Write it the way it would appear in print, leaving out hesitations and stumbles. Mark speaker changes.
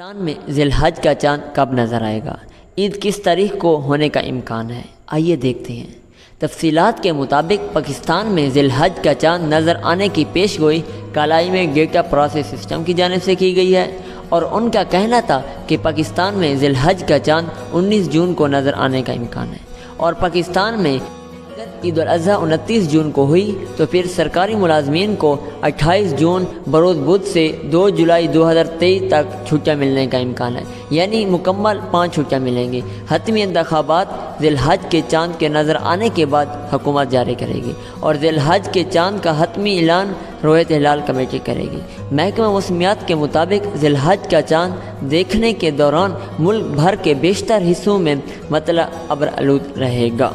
Speaker 1: پاکستان میں ذی الحج کا چاند کب نظر آئے گا؟ عید کس تاریخ کو ہونے کا امکان ہے؟ آئیے دیکھتے ہیں۔ تفصیلات کے مطابق پاکستان میں ذی الحج کا چاند نظر آنے کی پیش گوئی کالائی میں ڈیٹا پروسیس سسٹم کی جانب سے کی گئی ہے، اور ان کا کہنا تھا کہ پاکستان میں ذی الحج کا چاند 19 جون کو نظر آنے کا امکان ہے، اور پاکستان میں عید الاضحیٰ 29 جون کو ہوئی تو پھر سرکاری ملازمین کو 28 جون بروز بدھ سے 2 جولائی 2023 تک چھٹیاں ملنے کا امکان ہے، یعنی مکمل 5 چھٹیاں ملیں گی۔ حتمی انتخابات ذی الحج کے چاند کے نظر آنے کے بعد حکومت جاری کرے گی، اور ذی الحج کے چاند کا حتمی اعلان رویت ہلال کمیٹی کرے گی۔ محکمہ موسمیات کے مطابق ذی الحج کا چاند دیکھنے کے دوران ملک بھر کے بیشتر حصوں میں مطلع ابر آلود رہے گا۔